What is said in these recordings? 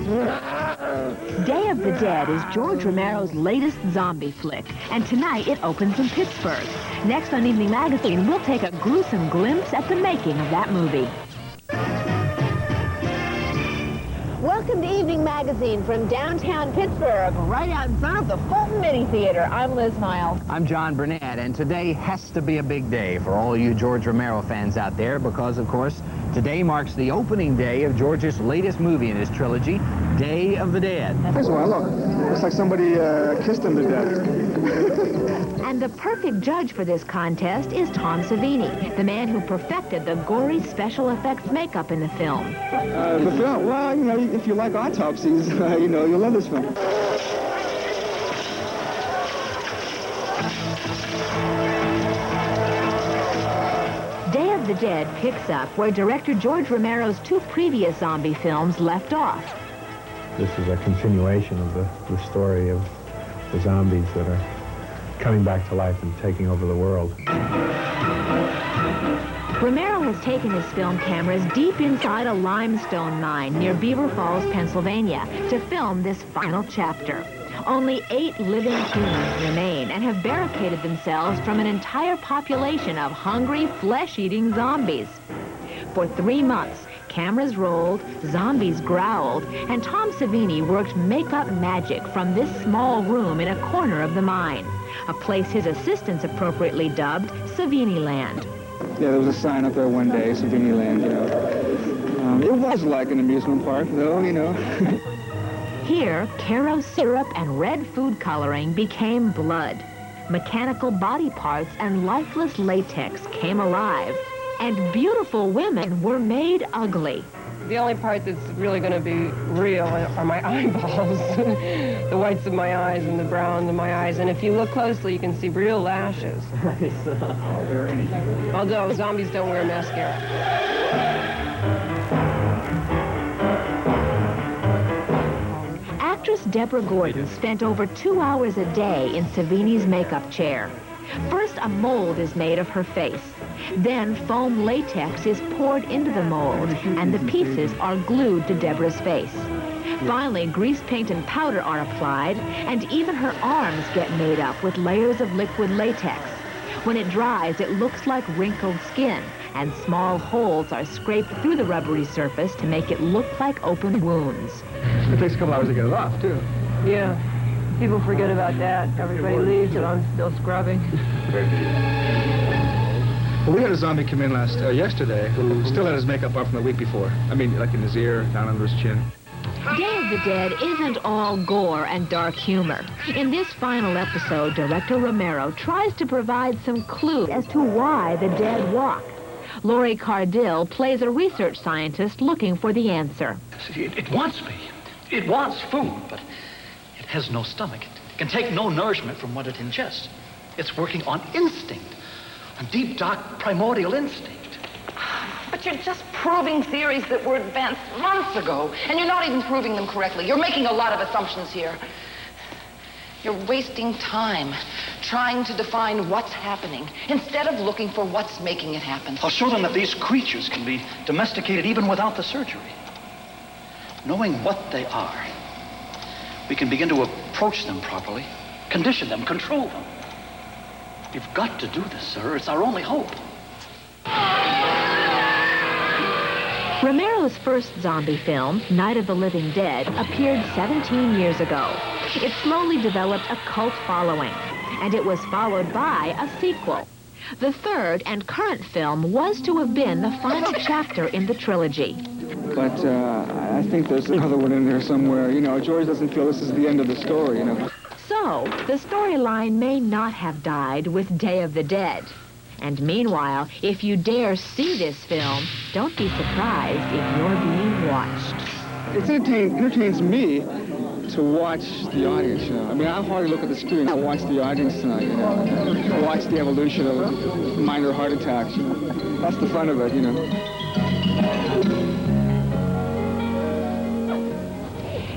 Day of the Dead is George Romero's latest zombie flick, and tonight it opens in Pittsburgh. Next on Evening Magazine, we'll take a gruesome glimpse at the making of that movie. Welcome to Evening Magazine from downtown Pittsburgh, right out in front of the Fulton Mini Theater. I'm Liz Miles. I'm John Burnett, and today has to be a big day for all you George Romero fans out there because, of course, today marks the opening day of George's latest movie in his trilogy, Day of the Dead. First of all, look, looks like somebody kissed him to death. And the perfect judge for this contest is Tom Savini, the man who perfected the gory special effects makeup in the film. The film, well, you know, if you like autopsies, you know, you'll love this film. Day of the Dead picks up where director George Romero's two previous zombie films left off. This is a continuation of the story of the zombies that are coming back to life and taking over the world. Romero has taken his film cameras deep inside a limestone mine near Beaver Falls, Pennsylvania, to film this final chapter. Only 8 living humans remain and have barricaded themselves from an entire population of hungry, flesh-eating zombies. For 3 months, cameras rolled, zombies growled, and Tom Savini worked makeup magic from this small room in a corner of the mine, a place his assistants appropriately dubbed Savini Land. Yeah, there was a sign up there one day, Savini Land, you know. It was like an amusement park, though, you know. Here, Caro syrup and red food coloring became blood. Mechanical body parts and lifeless latex came alive. And beautiful women were made ugly. The only part that's really going to be real are my eyeballs. The whites of my eyes and the browns of my eyes. And if you look closely, you can see real lashes. Although zombies don't wear mascara. Actress Debra Gordon spent over 2 hours a day in Savini's makeup chair. First, a mold is made of her face. Then foam latex is poured into the mold, and the pieces are glued to Debra's face. Finally, grease paint and powder are applied, and even her arms get made up with layers of liquid latex. When it dries, it looks like wrinkled skin, and small holes are scraped through the rubbery surface to make it look like open wounds. It takes a couple hours to get it off, too. Yeah, people forget about that. Everybody leaves and I'm still scrubbing. Well, we had a zombie come in yesterday who still had his makeup off from the week before. I mean, like in his ear, down under his chin. Day of the Dead isn't all gore and dark humor. In this final episode, director Romero tries to provide some clue as to why the dead walk. Laurie Cardill plays a research scientist looking for the answer. It wants me. It wants food, but it has no stomach. It can take no nourishment from what it ingests. It's working on instinct. A deep, dark, primordial instinct. But you're just proving theories that were advanced months ago, and you're not even proving them correctly. You're making a lot of assumptions here. You're wasting time trying to define what's happening instead of looking for what's making it happen. I'll show them that these creatures can be domesticated even without the surgery. Knowing what they are, we can begin to approach them properly, condition them, control them. You've got to do this, sir. It's our only hope. Romero's first zombie film, Night of the Living Dead, appeared 17 years ago. It slowly developed a cult following, and it was followed by a sequel. The third and current film was to have been the final chapter in the trilogy. But I think there's another one in there somewhere. You know, George doesn't feel this is the end of the story, you know. So, the storyline may not have died with Day of the Dead. And meanwhile, if you dare see this film, don't be surprised if you're being watched. It entertains me to watch the audience, you know. I mean, I hardly look at the screen. I watch the audience tonight, you know. I watch the evolution of minor heart attacks. That's the fun of it, you know.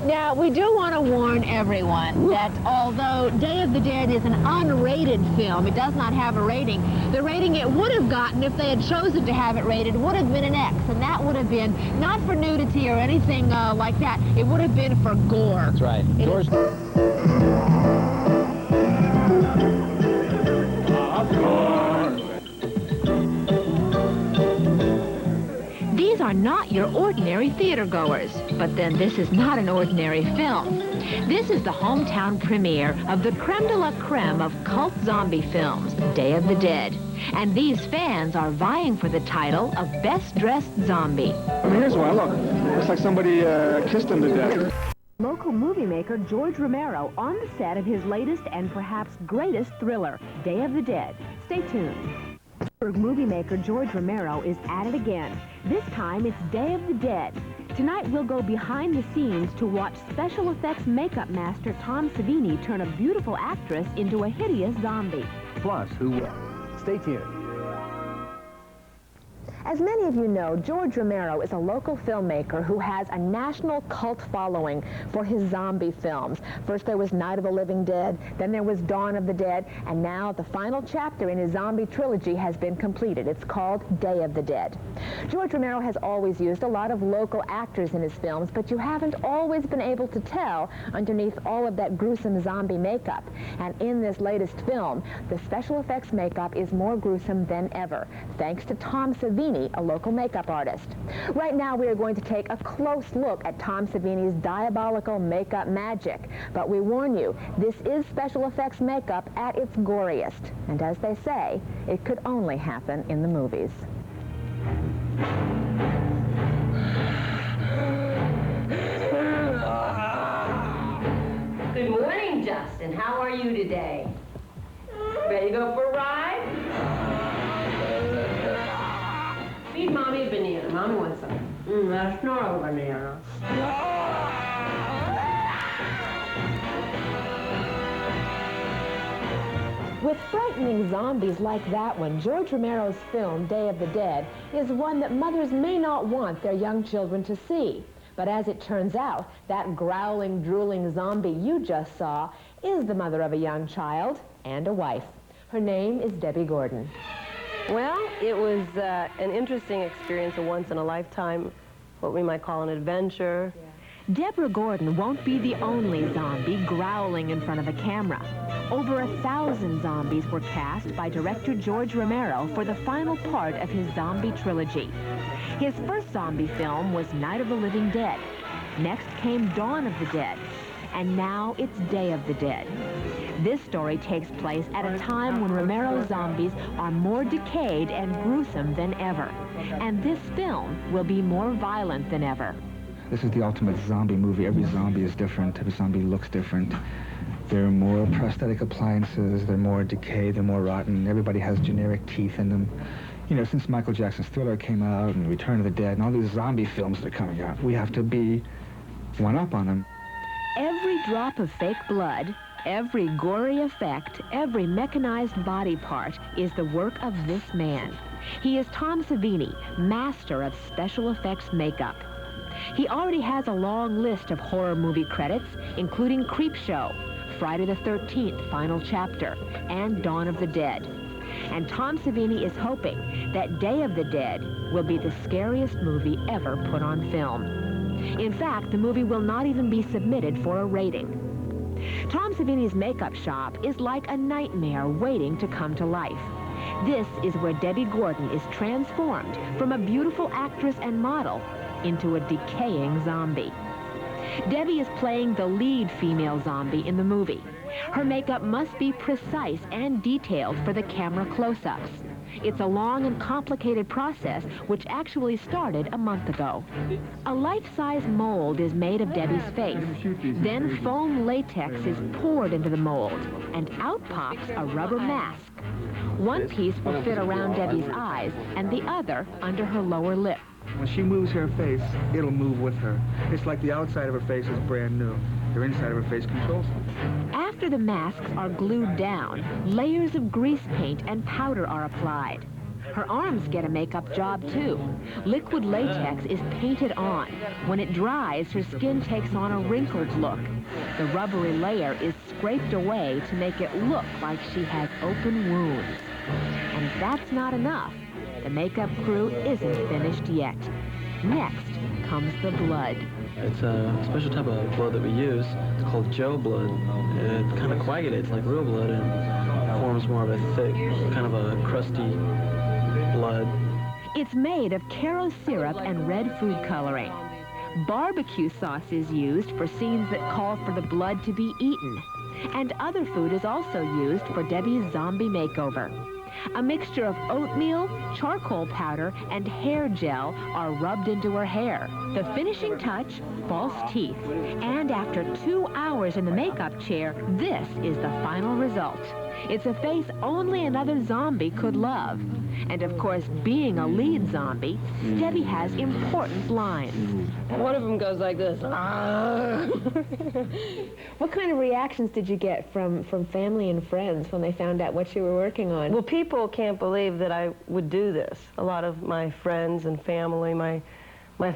Now, we do want to warn everyone that although Day of the Dead is an unrated film, it does not have a rating, the rating it would have gotten if they had chosen to have it rated would have been an X, and that would have been not for nudity or anything like that. It would have been for gore. That's right. George. These are not your ordinary theater goers, but then this is not an ordinary film. This is the hometown premiere of the creme de la creme of cult zombie films, Day of the Dead. And these fans are vying for the title of Best Dressed Zombie. I mean, here's one. Look, looks like somebody kissed him to death. Local movie maker George Romero on the set of his latest and perhaps greatest thriller, Day of the Dead. Stay tuned. Pittsburgh movie maker George Romero is at it again. This time it's Day of the Dead. Tonight we'll go behind the scenes to watch special effects makeup master Tom Savini turn a beautiful actress into a hideous zombie. Plus, who will? Stay tuned. As many of you know, George Romero is a local filmmaker who has a national cult following for his zombie films. First there was Night of the Living Dead, then there was Dawn of the Dead, and now the final chapter in his zombie trilogy has been completed. It's called Day of the Dead. George Romero has always used a lot of local actors in his films, but you haven't always been able to tell underneath all of that gruesome zombie makeup. And in this latest film, the special effects makeup is more gruesome than ever, thanks to Tom Savini, a local makeup artist. Right now we are going to take a close look at Tom Savini's diabolical makeup magic. But we warn you, this is special effects makeup at its goriest. And as they say, it could only happen in the movies. Good morning, Justin. How are you today? Ready to go for a ride? Feed Mommy a banana. Mommy wants some. That's not a banana. With frightening zombies like that one, George Romero's film, Day of the Dead, is one that mothers may not want their young children to see. But as it turns out, that growling, drooling zombie you just saw is the mother of a young child and a wife. Her name is Debbie Gordon. Well, it was an interesting experience, a once-in-a-lifetime, what we might call an adventure. Debra Gordon won't be the only zombie growling in front of a camera. Over 1,000 zombies were cast by director George Romero for the final part of his zombie trilogy. His first zombie film was Night of the Living Dead. Next came Dawn of the Dead. And now it's Day of the Dead. This story takes place at a time when Romero's zombies are more decayed and gruesome than ever. And this film will be more violent than ever. This is the ultimate zombie movie. Every zombie is different. Every zombie looks different. There are more prosthetic appliances. They're more decayed. They're more rotten. Everybody has generic teeth in them. You know, since Michael Jackson's Thriller came out and Return of the Dead and all these zombie films that are coming out, we have to be one up on them. Every drop of fake blood, every gory effect, every mechanized body part is the work of this man. He is Tom Savini, master of special effects makeup. He already has a long list of horror movie credits, including Creepshow, Friday the 13th, Final Chapter, and Dawn of the Dead. And Tom Savini is hoping that Day of the Dead will be the scariest movie ever put on film. In fact, the movie will not even be submitted for a rating. Tom Savini's makeup shop is like a nightmare waiting to come to life. This is where Debbie Gordon is transformed from a beautiful actress and model into a decaying zombie. Debbie is playing the lead female zombie in the movie. Her makeup must be precise and detailed for the camera close-ups. It's a long and complicated process which actually started a month ago. A life-size mold is made of Debbie's face. Then foam latex is poured into the mold, and out pops a rubber mask. One piece will fit around Debbie's eyes and the other under her lower lip. When she moves her face, it'll move with her. It's like the outside of her face is brand new. The inside of her face controls it. After the masks are glued down, layers of grease paint and powder are applied. Her arms get a makeup job, too. Liquid latex is painted on. When it dries, her skin takes on a wrinkled look. The rubbery layer is scraped away to make it look like she has open wounds. And that's not enough. The makeup crew isn't finished yet. Next comes the blood. It's a special type of blood that we use. It's called gel blood. It kind of coagulates like real blood and forms more of a thick, kind of a crusty blood. It's made of Caro syrup and red food coloring. Barbecue sauce is used for scenes that call for the blood to be eaten. And other food is also used for Debbie's zombie makeover. A mixture of oatmeal, charcoal powder, and hair gel are rubbed into her hair. The finishing touch, false teeth. And after 2 hours in the makeup chair, this is the final result. It's a face only another zombie could love. And of course, being a lead zombie, Debbie has important lines. One of them goes like this. What kind of reactions did you get from family and friends when they found out what you were working on? Well, people can't believe that I would do this. A lot of my friends and family, my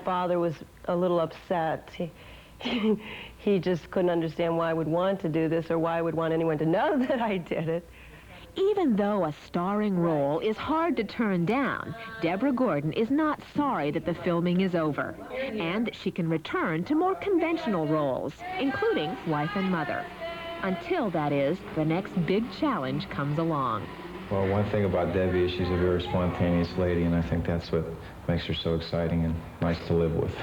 father was a little upset. He just couldn't understand why I would want to do this or why I would want anyone to know that I did it. Even though a starring role is hard to turn down, Debra Gordon is not sorry that the filming is over, and she can return to more conventional roles, including wife and mother. Until, that is, the next big challenge comes along. Well, one thing about Debbie is she's a very spontaneous lady, and I think that's what makes her so exciting and nice to live with.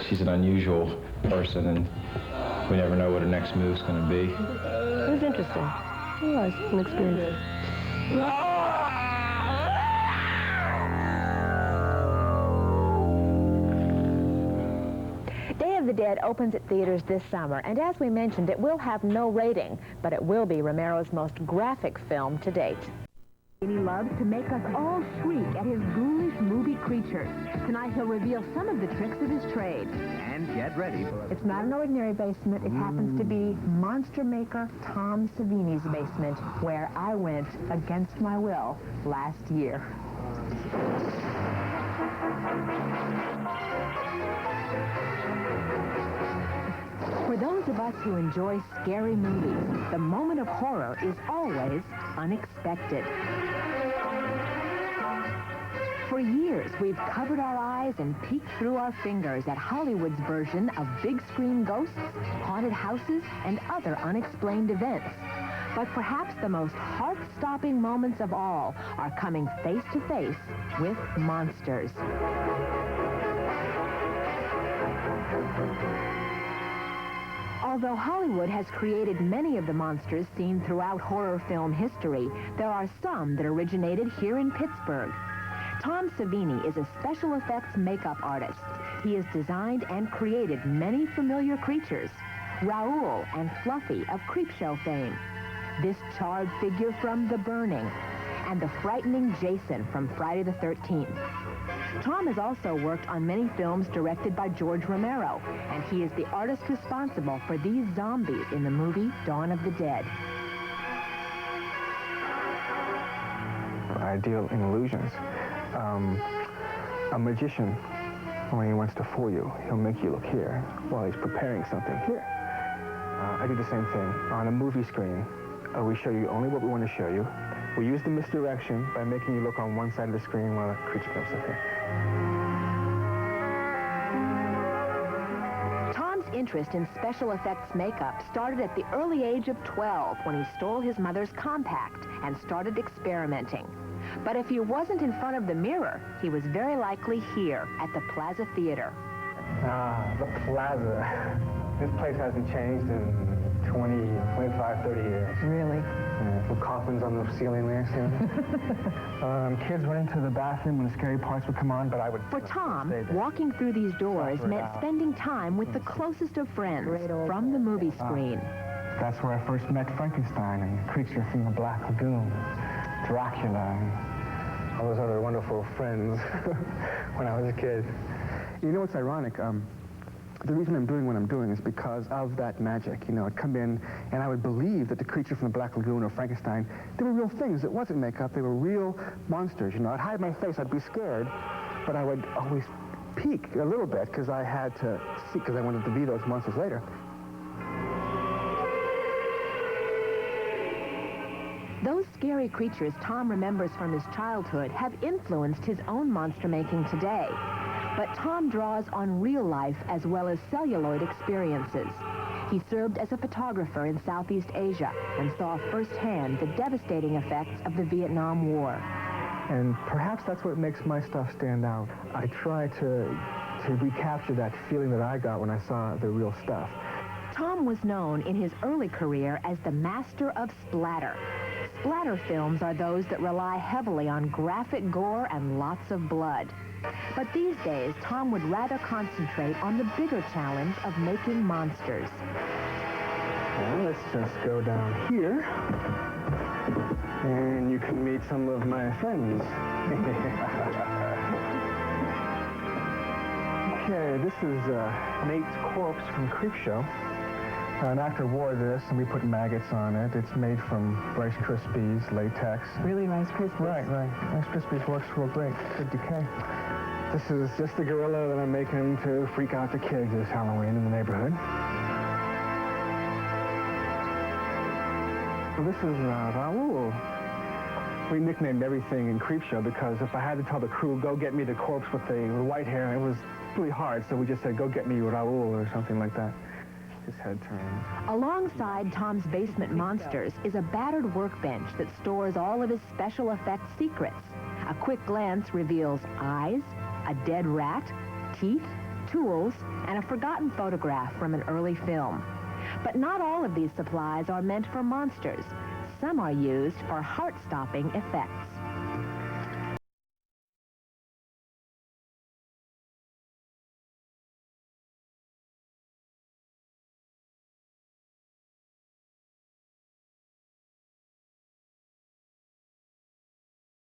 She's an unusual person, and we never know what her next move's going to be. It was interesting. It was an experience. Day of the Dead opens at theaters this summer, and as we mentioned, it will have no rating, but it will be Romero's most graphic film to date. He loves to make us all shriek at his ghoulish movie creatures. Tonight he'll reveal some of the tricks of his trade. And get ready for It's not an ordinary basement. It happens to be monster maker Tom Savini's basement, where I went against my will last year. For those of us who enjoy scary movies, the moment of horror is always unexpected. For years, we've covered our eyes and peeked through our fingers at Hollywood's version of big-screen ghosts, haunted houses, and other unexplained events. But perhaps the most heart-stopping moments of all are coming face-to-face with monsters. Although Hollywood has created many of the monsters seen throughout horror film history, there are some that originated here in Pittsburgh. Tom Savini is a special effects makeup artist. He has designed and created many familiar creatures. Raoul and Fluffy of Creepshow fame. This charred figure from The Burning. And the frightening Jason from Friday the 13th. Tom has also worked on many films directed by George Romero, and he is the artist responsible for these zombies in the movie Dawn of the Dead. I deal in illusions. A magician, when he wants to fool you, he'll make you look here while he's preparing something here. I do the same thing. On a movie screen, we show you only what we want to show you. We use the misdirection by making you look on one side of the screen while a creature comes up here. Tom's interest in special effects makeup started at the early age of 12 when he stole his mother's compact and started experimenting. But if he wasn't in front of the mirror, he was very likely here at the Plaza Theater. The Plaza. This place hasn't changed in 20, 25, 30 years. Really? Yeah, with coffins on the ceiling there, see? Kids went into the bathroom when the scary parts would come on, but I would... For Tom, walking through these doors meant spending time with the closest of friends from the movie screen. That's where I first met Frankenstein and Creature from the Black Lagoon, Dracula, and all those other wonderful friends when I was a kid. You know what's ironic? the reason I'm doing what I'm doing is because of that magic. You know, I'd come in and I would believe that the creature from the Black Lagoon or Frankenstein, they were real things. It wasn't makeup. They were real monsters. You know, I'd hide my face. I'd be scared, but I would always peek a little bit because I had to see, because I wanted to be those monsters later. Those scary creatures Tom remembers from his childhood have influenced his own monster making today. But Tom draws on real life as well as celluloid experiences. He served as a photographer in Southeast Asia and saw firsthand the devastating effects of the Vietnam War. And perhaps that's what makes my stuff stand out. I try to recapture that feeling that I got when I saw the real stuff. Tom was known in his early career as the master of splatter. Splatter films are those that rely heavily on graphic gore and lots of blood. But these days, Tom would rather concentrate on the bigger challenge of making monsters. Well, let's just go down here, and you can meet some of my friends. Okay, this is Nate's corpse from Creepshow. An actor wore this, and we put maggots on it. It's made from Rice Krispies, latex. Really, Rice Krispies? Right. Rice Krispies works real great. Good decay. This is just the gorilla that I'm making to freak out the kids this Halloween in the neighborhood. This is Raoul. We nicknamed everything in Creepshow because if I had to tell the crew, go get me the corpse with the white hair, it was really hard, so we just said, go get me Raoul or something like that. His head turned. Alongside Tom's basement monsters is a battered workbench that stores all of his special effects secrets. A quick glance reveals eyes, a dead rat, teeth, tools, and a forgotten photograph from an early film. But not all of these supplies are meant for monsters. Some are used for heart-stopping effects.